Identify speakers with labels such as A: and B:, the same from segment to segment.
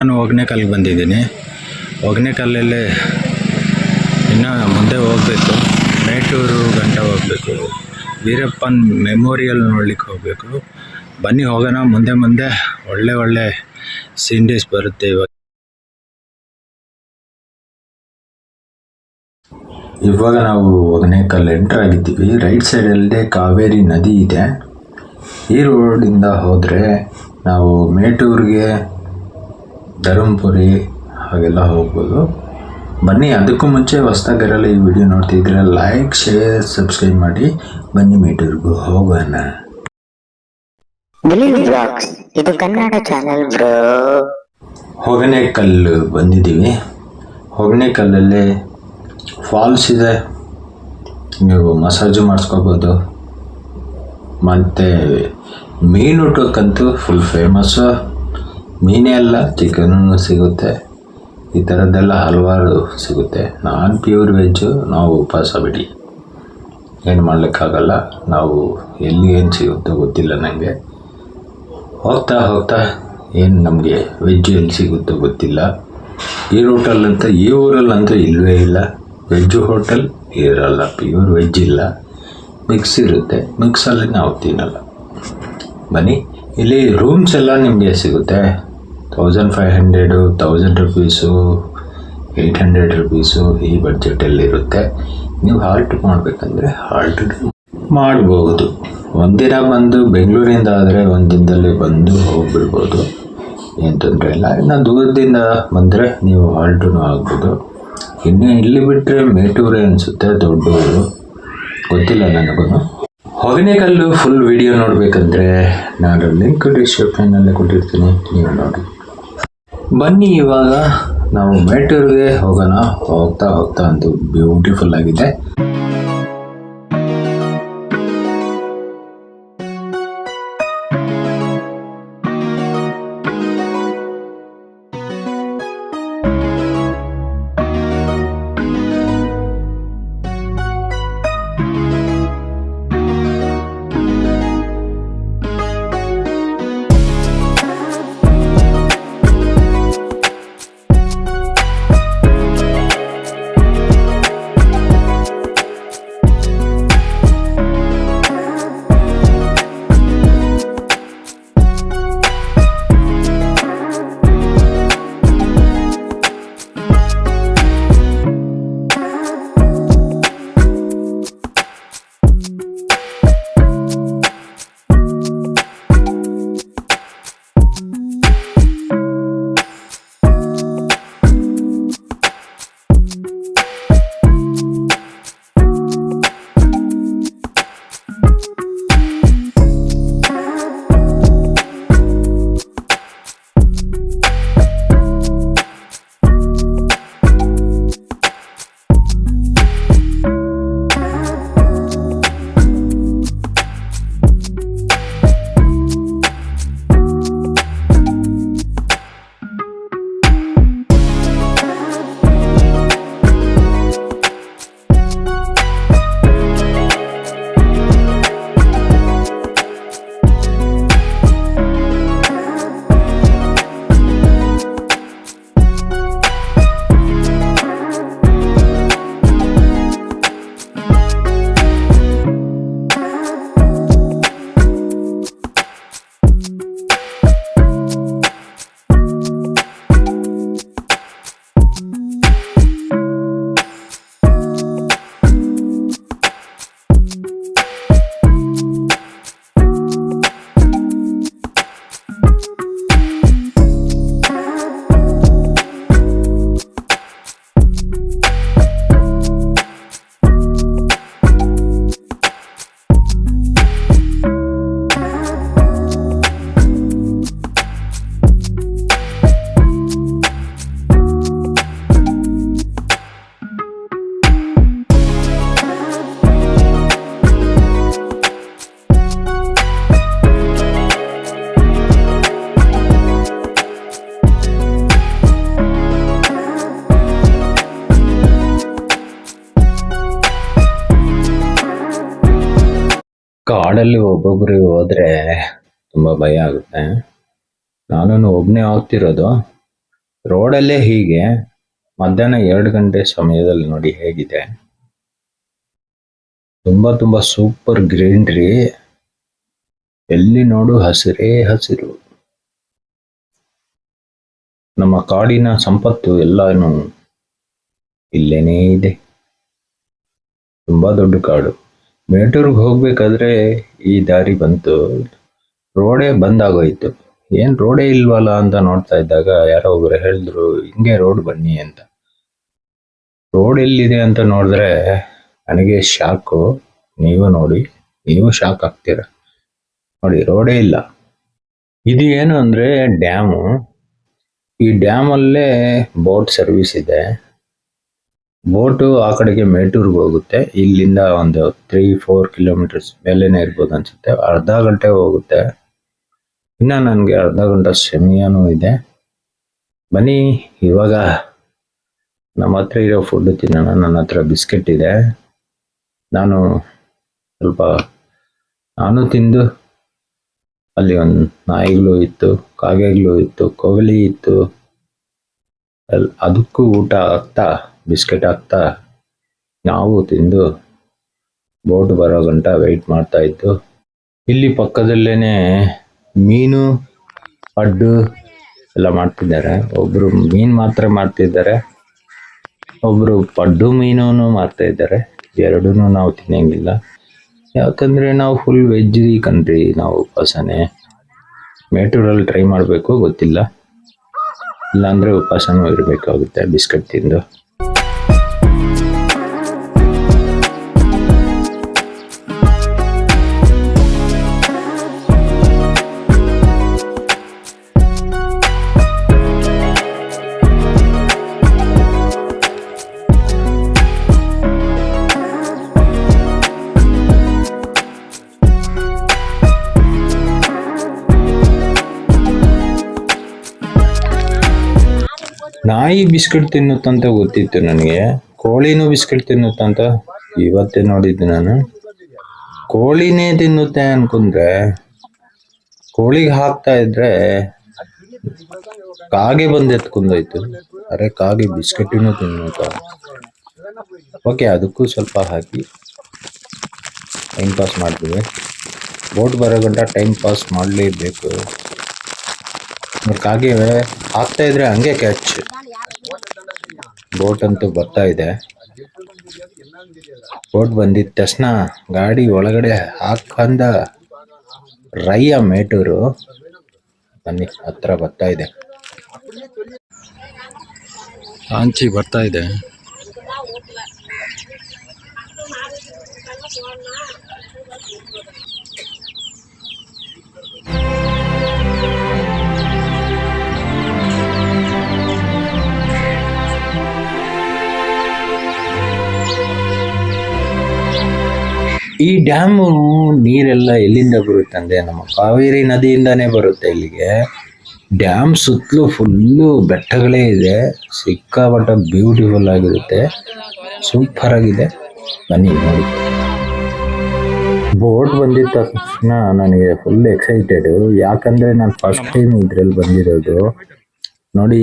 A: ನಾನು ಹೊಗೇನಕಲ್ಗೆ ಬಂದಿದ್ದೀನಿ. ಹೊಗೇನಕಲ್ಲಲ್ಲಿ ಇನ್ನು ಮುಂದೆ ಹೋಗಬೇಕು, ಮೇಟೂರು ಗಂಟ ಹೋಗಬೇಕು, ವೀರಪ್ಪನ್ ಮೆಮೋರಿಯಲ್ ನೋಡ್ಲಿಕ್ಕೆ ಹೋಗಬೇಕು. ಬನ್ನಿ ಹೋಗೋಣ. ಮುಂದೆ ಒಳ್ಳೆ ಸೀನರೀಸ್ ಬರುತ್ತೆ. ಇವಾಗ ನಾವು ಹೊಗೇನಕಲ್ ಎಂಟರ್ ಆಗಿದ್ದೀವಿ. ರೈಟ್ ಸೈಡಲ್ಲೇ ಕಾವೇರಿ ನದಿ ಇದೆ. ಈ ರೋಡಿಂದ ಹೋದರೆ ನಾವು ಮೇಟೂರಿಗೆ, ಧರ್ಮಪುರಿ ಹಾಗೆಲ್ಲ ಹೋಗ್ಬೋದು. ಬನ್ನಿ. ಅದಕ್ಕೂ ಮುಂಚೆ ಹೊಸದಾಗಿರಲ್ಲ ಈ ವಿಡಿಯೋ ನೋಡ್ತಿದ್ರೆ ಲೈಕ್, ಶೇರ್, ಸಬ್ಸ್ಕ್ರೈಬ್ ಮಾಡಿ. ಬನ್ನಿ ಮೇಟೂರ್ಗೂ ಹೋಗೋಣ.
B: ಇದು ಕನ್ನಡ ಚಾನೆಲ್ ಬ್ರೋ.
A: ಹೊಗೇನಕಲ್ ಬಂದಿದ್ದೀವಿ. ಹೊಗೇನಕಲ್ಲಲ್ಲಿ ಫಾಲ್ಸ್ ಇದೆ, ನೀವು ಮಸಾಜು ಮಾಡಿಸ್ಕೋಬೋದು. ಮತ್ತು ಮೀನೂಟಕ್ಕಂತೂ ಫುಲ್ ಫೇಮಸ್ಸು. ಮೀನೇ ಅಲ್ಲ, ಚಿಕನ್ನು ಸಿಗುತ್ತೆ. ಈ ಥರದ್ದೆಲ್ಲ ಹಲವಾರು ಸಿಗುತ್ತೆ. ನಾನು ಪ್ಯೂರ್ ವೆಜ್ಜು, ನಾವು ಉಪವಾಸ ಬಿಡಿ, ಏನು ಮಾಡಲಿಕ್ಕಾಗಲ್ಲ. ನಾವು ಎಲ್ಲಿ ಏನು ಸಿಗುತ್ತೋ ಗೊತ್ತಿಲ್ಲ ನನಗೆ. ಹೋಗ್ತಾ ಏನು ನಮಗೆ ವೆಜ್ಜು ಎಲ್ಲಿ ಸಿಗುತ್ತೋ ಗೊತ್ತಿಲ್ಲ. ಈ ರೂಟಲ್ಲಂತೂ, ಈ ಊರಲ್ಲಂತೂ ಇಲ್ಲವೇ ಇಲ್ಲ ವೆಜ್ಜು ಹೋಟೆಲ್ ಇರಲ್ಲ. ಪ್ಯೂರ್ ವೆಜ್ ಇಲ್ಲ, ಮಿಕ್ಸ್ ಇರುತ್ತೆ. ಮಿಕ್ಸಲ್ಲಿ ನಾವು ತಿನ್ನಲ್ಲ. ಬನ್ನಿ. ಇಲ್ಲಿ ರೂಮ್ಸ್ ಎಲ್ಲ ನಿಮಗೆ ಸಿಗುತ್ತೆ. 1500, 1000 ರುಪೀಸು, 800 ರುಪೀಸು, ಈ ಬಡ್ಜೆಟಲ್ಲಿರುತ್ತೆ. ನೀವು ಹಾಲ್ಟ್ ಮಾಡಬೇಕಂದ್ರೆ ಹಾಲ್ಟ್ ಮಾಡ್ಬೋದು. ಒಂದಿನ ಬಂದು ಬೆಂಗಳೂರಿಂದ ಆದರೆ ಒಂದಿನದಲ್ಲಿ ಬಂದು ಹೋಗಿಬಿಡ್ಬೋದು, ಏನು ತೊಂದರೆ ಇಲ್ಲ. ಇನ್ನು ದೂರದಿಂದ ಬಂದರೆ ನೀವು ಹಾಲ್ಟೂ ಆಗ್ಬೋದು. ಇನ್ನು ಇಲ್ಲಿ ಬಿಟ್ಟರೆ ಮೇಟೂರೇ ಅನಿಸುತ್ತೆ, ದೊಡ್ಡ ಊರು, ಗೊತ್ತಿಲ್ಲ ನನಗೂ. ಹೊಗೇನಕಲ್ಲು ಫುಲ್ ವಿಡಿಯೋ ನೋಡಬೇಕಂದ್ರೆ ನಾನು ಲಿಂಕ್ ಡಿಸ್ಕ್ರಿಪ್ಷನ್ನಲ್ಲೇ ಕೊಟ್ಟಿರ್ತೀನಿ, ನೀವು ನೋಡಿ. ಬನ್ನಿ. ಇವಾಗ ನಾವು ಮೇಟೂರಿಗೆ ಹೋಗೋಣ. ಹೋಗ್ತಾ ಅಂತೂ ಬ್ಯೂಟಿಫುಲ್ ಆಗಿದೆ. ಕಾಡಲ್ಲಿ ಒಬ್ಬೊಬ್ಬರಿಗೆ ಹೋದ್ರೆ ತುಂಬ ಭಯ ಆಗುತ್ತೆ. ನಾನು ಒಬ್ಬನೇ ಹೋಗ್ತಿರೋದು. ರೋಡಲ್ಲೇ ಹೀಗೆ ಮಧ್ಯಾಹ್ನ 2 ಗಂಟೆ ಸಮಯದಲ್ಲಿ ನೋಡಿ ಹೇಗಿದೆ. ತುಂಬಾ ತುಂಬಾ ಸೂಪರ್ ಗ್ರೀನ್ರಿ, ಎಲ್ಲಿ ನೋಡು ಹಸಿರೇ ಹಸಿರು. ನಮ್ಮ ಕಾಡಿನ ಸಂಪತ್ತು ಎಲ್ಲಾನು ಇಲ್ಲೇನೇ ಇದೆ. ತುಂಬಾ ದೊಡ್ಡ ಕಾಡು. ಮೇಟೂರ್ಗೆ ಹೋಗ್ಬೇಕಾದ್ರೆ ಈ ದಾರಿ ಬಂತು, ರೋಡೇ ಬಂದ್ ಆಗೋಯ್ತು. ಏನ್ ರೋಡೇ ಇಲ್ವಲ್ಲ ಅಂತ ನೋಡ್ತಾ ಇದ್ದಾಗ ಯಾರೋ ಒಬ್ರು ಹೇಳಿದ್ರು ಹಿಂಗೆ ರೋಡ್ ಬನ್ನಿ ಅಂತ. ರೋಡ್ ಎಲ್ಲಿದೆ ಅಂತ ನೋಡಿದ್ರೆ ನನಗೆ ಶಾಕು. ನೀವು ನೋಡಿ, ನೀವು ಶಾಕ್ ಆಗ್ತೀರ. ನೋಡಿ ರೋಡೇ ಇಲ್ಲ. ಇದು ಏನು ಅಂದ್ರೆ ಡ್ಯಾಮು. ಈ ಡ್ಯಾಮ್ ಅಲ್ಲೇ ಬೋಟ್ ಸರ್ವಿಸ್ ಇದೆ. ಬೋಟು ಆ ಕಡೆಗೆ ಮೇಟೂರ್ಗೆ ಹೋಗುತ್ತೆ. ಇಲ್ಲಿಂದ ಒಂದು 3-4 ಕಿಲೋಮೀಟರ್ಸ್ ಮೇಲೇನೆ ಇರ್ಬೋದು ಅನ್ಸುತ್ತೆ. ಅರ್ಧ ಗಂಟೆ ಹೋಗುತ್ತೆ. ಇನ್ನ ನನಗೆ ಅರ್ಧ ಗಂಟೆ ಸಮಯನೂ ಇದೆ. ಬನ್ನಿ ಇವಾಗ ನಮ್ಮ ಹತ್ರ ಇರೋ ಫುಡ್ ತಿನ್ನೋಣ. ನನ್ನ ಹತ್ರ ಬಿಸ್ಕೆಟ್ ಇದೆ. ನಾನು ತಿಂದು, ಅಲ್ಲಿ ಒಂದು ನಾಯಿಗಳು ಇತ್ತು, ಕಾಗೆಗಳು ಇತ್ತು, ಕೋಗಲಿ ಇತ್ತು. ಅದಕ್ಕೂ ಊಟ ಆಗ್ತಾ, ಬಿಸ್ಕೆಟ್ ಆಗ್ತಾ ನಾವು ತಿಂದು ಬೋಟ್ ಬರೋ ಗಂಟ ವೆಯ್ಟ್ ಮಾಡ್ತಾ ಇತ್ತು. ಇಲ್ಲಿ ಪಕ್ಕದಲ್ಲೇನೆ ಮೀನು ಪಡ್ಡು ಎಲ್ಲ ಮಾಡ್ತಿದ್ದಾರೆ. ಒಬ್ರು ಮೀನ್ ಮಾತ್ರ ಮಾಡ್ತಿದ್ದಾರೆ, ಒಬ್ರು ಪಡ್ಡು ಮೀನು ಮಾಡ್ತಾ ಇದ್ದಾರೆ. ಎರಡೂ ನಾವು ತಿನ್ನಂಗಿಲ್ಲ, ಯಾಕಂದ್ರೆ ನಾವು ಫುಲ್ ವೆಜ್ ಕಂಟ್ರಿ. ನಾವು ಉಪವಾಸನೆ. ಮೇಟೂರಲ್ಲಿ ಟ್ರೈ ಮಾಡಬೇಕು, ಗೊತ್ತಿಲ್ಲ, ಇಲ್ಲಾಂದ್ರೆ ಉಪವಾಸನೂ ಇರಬೇಕಾಗುತ್ತೆ ಬಿಸ್ಕೆಟ್ ತಿಂದು. ನಾಯಿ ಬಿಸ್ಕೆಟ್ ತಿನ್ನುತ್ತಂತ ಗೊತ್ತಿತ್ತು ನನಗೆ. ಕೋಳಿನೂ ಬಿಸ್ಕೆಟ್ ತಿನ್ನುತ್ತಂತ ಇವತ್ತೇ ನೋಡಿದ್ದು ನಾನು. ಕೋಳಿನೇ ತಿನ್ನುತ್ತೆ ಅನ್ಕೊಂಡ್ರೆ, ಕೋಳಿಗೆ ಹಾಕ್ತಾ ಇದ್ರೆ ಕಾಗೆ ಬಂದು ಎತ್ಕೊಂಡೋಯ್ತು. ಅರೆ ಕಾಗೆ ಬಿಸ್ಕೆಟಿನೂ ತಿನ್ನುತ್ತ. ಓಕೆ, ಅದಕ್ಕೂ ಸ್ವಲ್ಪ ಹಾಕಿ ಟೈಮ್ ಪಾಸ್ ಮಾಡ್ತೀವಿ. ಬೋಟ್ ಬರೋ ಗಂಟ ಟೈಮ್ ಪಾಸ್ ಮಾಡಲೇಬೇಕು. ಕಾಗೆ ಹಾಕ್ತಾ ಇದ್ರೆ ಹಂಗೆ ಕ್ಯಾಚ್. ಬೋಟ್ ಅಂತೂ ಬರ್ತಾ ಇದೆ. ಬೋಟ್ ಬಂದಿದ ತಕ್ಷಣ ಗಾಡಿ ಒಳಗಡೆ ಹಾಕಂದ ರಯ್ಯ ಮೇಟೂರು. ಬನ್ನಿ, ಹತ್ರ ಬರ್ತಾ ಇದೆ. ಲಾಂಚಿ ಬರ್ತಾ ಇದೆ. ಈ ಡ್ಯಾಮು ನೀರೆಲ್ಲ ಎಲ್ಲಿಂದ ಬರುತ್ತೆ ಅಂದ್ರೆ ನಮ್ಮ ಕಾವೇರಿ ನದಿಯಿಂದಾನೇ ಬರುತ್ತೆ ಇಲ್ಲಿಗೆ. ಡ್ಯಾಮ್ ಸುತ್ತಲೂ ಫುಲ್ಲು ಬೆಟ್ಟಗಳೇ ಇದೆ. ಸಿಕ್ಕಾಪಟ್ಟೆ ಬ್ಯೂಟಿಫುಲ್ ಆಗಿರುತ್ತೆ, ಸೂಪರ್ ಆಗಿದೆ. ಬನ್ನಿ ನೋಡಿ. ಬೋಟ್ ಬಂದಿದ ತಕ್ಷಣ ನನಗೆ ಫುಲ್ ಎಕ್ಸೈಟೆಡ್, ಯಾಕಂದ್ರೆ ನಾನು ಫಸ್ಟ್ ಟೈಮ್ ಇದ್ರಲ್ಲಿ ಬಂದಿರೋದು. ನೋಡಿ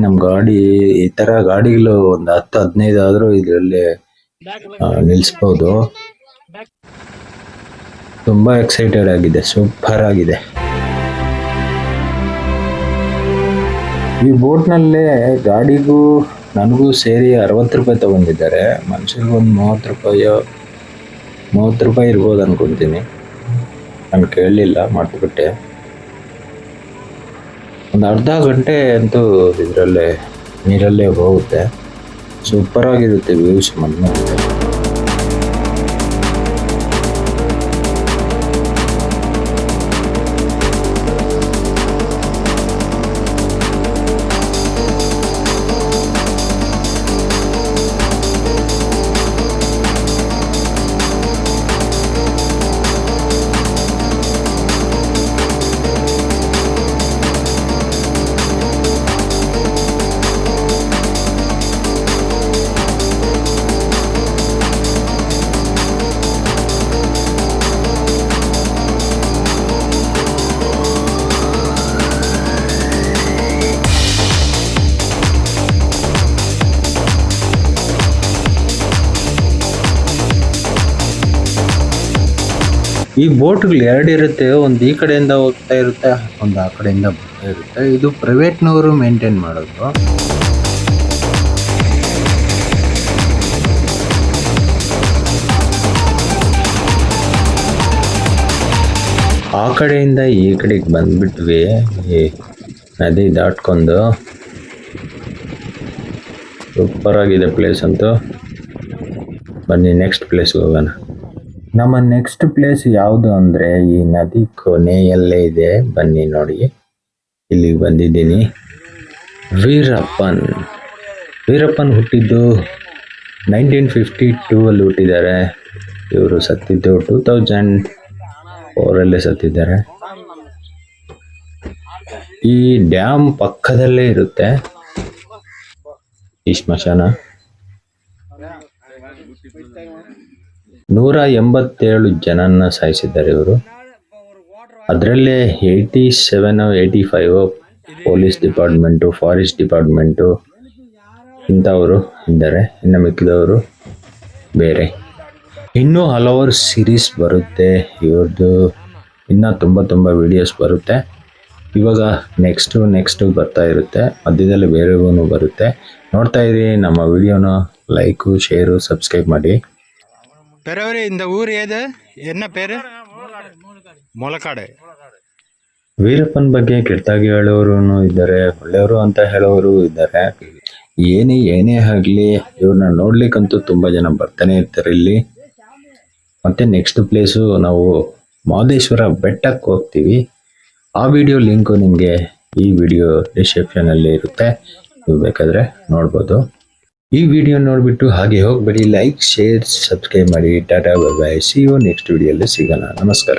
A: ನಮ್ಮ ಗಾಡಿ ಈ ತರ ಗಾಡಿಗಳು ಒಂದು 10-15 ಆದ್ರೂ ಇದರಲ್ಲಿ ನಿಲ್ಸ್ಬೋದು. ತುಂಬಾ ಎಕ್ಸೈಟೆಡ್ ಆಗಿದೆ, ಸೂಪರ್ ಆಗಿದೆ. ಈ ಬೋಟ್ನಲ್ಲೇ ಗಾಡಿಗೂ ನನಗೂ ಸೇರಿ 60 ರೂಪಾಯಿ ತಗೊಂಡಿದ್ದಾರೆ. ಮನುಷ್ಯರಿಗೆ ಒಂದು 30 ರೂಪಾಯಿ ಇರ್ಬೋದು ಅನ್ಕೊಂತೀನಿ. ನಾನು ಕೇಳಲಿಲ್ಲ, ಮಾಡ್ಬಿಟ್ಟೆ. ಒಂದು ಅರ್ಧ ಗಂಟೆ ಅಂತೂ ಇದರಲ್ಲೇ ನೀರಲ್ಲೇ ಹೋಗುತ್ತೆ. ಸೂಪರ್ ಆಗಿರುತ್ತೆ ವ್ಯೂಸ್. ಮಣ್ಣು ಈ ಬೋಟ್ಗಳು ಎರಡು ಇರುತ್ತೆ, ಒಂದು ಈ ಕಡೆಯಿಂದ ಹೋಗ್ತಾ ಇರುತ್ತೆ, ಒಂದು ಆ ಕಡೆಯಿಂದ ಬರ್ತಾ ಇರುತ್ತೆ. ಇದು ಪ್ರೈವೇಟ್ನವರು ಮೇಂಟೈನ್ ಮಾಡೋದು. ಆ ಕಡೆಯಿಂದ ಈ ಕಡೆಗೆ ಬಂದ್ಬಿಟ್ವಿ, ಈ ನದಿ ದಾಟ್ಕೊಂಡು. ಸೂಪರ್ ಆಗಿದೆ ಪ್ಲೇಸ್ ಅಂತೂ. ಬನ್ನಿ ನೆಕ್ಸ್ಟ್ ಪ್ಲೇಸ್ಗೆ ಹೋಗೋಣ. ನಮ್ಮ ನೆಕ್ಸ್ಟ್ ಪ್ಲೇಸ್ ಯಾವುದು ಅಂದರೆ ಈ ನದಿ ಕೊನೆಯಲ್ಲೇ ಇದೆ. ಬನ್ನಿ ನೋಡಿ, ಇಲ್ಲಿಗೆ ಬಂದಿದ್ದೀನಿ. ವೀರಪ್ಪನ್ ಹುಟ್ಟಿದ್ದು 1952 ಅಲ್ಲಿ ಹುಟ್ಟಿದ್ದಾರೆ. ಇವರು ಸತ್ತಿದ್ದು 2004 ಸತ್ತಿದ್ದಾರೆ. ಈ ಡ್ಯಾಮ್ ಪಕ್ಕದಲ್ಲೇ ಇರುತ್ತೆ ಈ ಸ್ಮಶಾನ. 187 ಜನನ್ನ ಸಾಯಿಸಿದ್ದಾರೆ ಇವರು. ಅದರಲ್ಲೇ 87-85 ಪೊಲೀಸ್ ಡಿಪಾರ್ಟ್ಮೆಂಟು, ಫಾರೆಸ್ಟ್ ಡಿಪಾರ್ಟ್ಮೆಂಟು ಇಂಥವರು ಇದ್ದಾರೆ. ಇನ್ನು ಮಿಕ್ಕಿದವರು ಬೇರೆ. ಇನ್ನೂ ಹಲವಾರು ಸೀರೀಸ್ ಬರುತ್ತೆ ಇವ್ರದ್ದು, ಇನ್ನೂ ತುಂಬ ವಿಡಿಯೋಸ್ ಬರುತ್ತೆ. ಇವಾಗ ನೆಕ್ಸ್ಟು ಬರ್ತಾ ಇರುತ್ತೆ, ಮಧ್ಯದಲ್ಲಿ ಬೇರೆಗೂ ಬರುತ್ತೆ. ನೋಡ್ತಾ ಇರಿ ನಮ್ಮ ವಿಡಿಯೋನ. ಲೈಕು, ಶೇರು, ಸಬ್ಸ್ಕ್ರೈಬ್ ಮಾಡಿ.
C: பெரியவரே, இந்த ஊர் ஏது? என்ன பேரு? ಮೊಲಕಾಡೆ.
A: ವೀರಪ್ಪನ ಬಗ್ಗೆ ಕೆಟ್ಟಾಗಿ ಹೇಳೋರು ಇದ್ದಾರೆ, ಒಳ್ಳೆಯವರು ಅಂತ ಹೇಳೋರು ಇದ್ದಾರೆ. ಏನೇ ಆಗಲಿ ಇವ್ರನ್ನ ನೋಡ್ಲಿಕ್ಕಂತೂ ತುಂಬ ಜನ ಬರ್ತಾನೆ ಇರ್ತಾರೆ ಇಲ್ಲಿ. ಮತ್ತೆ ನೆಕ್ಸ್ಟ್ ಪ್ಲೇಸು ನಾವು ಮಹದೇಶ್ವರ ಬೆಟ್ಟಕ್ಕೆ ಹೋಗ್ತೀವಿ. ಆ ವಿಡಿಯೋ ಲಿಂಕು ನಿಮಗೆ ಈ ವಿಡಿಯೋ ಡಿಸ್ಕ್ರಿಪ್ಷನಲ್ಲಿ ಇರುತ್ತೆ, ನೀವು ಬೇಕಾದರೆ ನೋಡ್ಬೋದು. ಈ ವಿಡಿಯೋ ನೋಡಿಬಿಟ್ಟು ಹಾಗೆ ಹೋಗಬೇಡಿ. ಲೈಕ್, ಶೇರ್, ಸಬ್ಸ್ಕ್ರೈಬ್ ಮಾಡಿ. Tata, bye bye. See you next ವಿಡಿಯೋಲ್ಲಿ ಸಿಗೋಣ. ನಮಸ್ಕಾರ.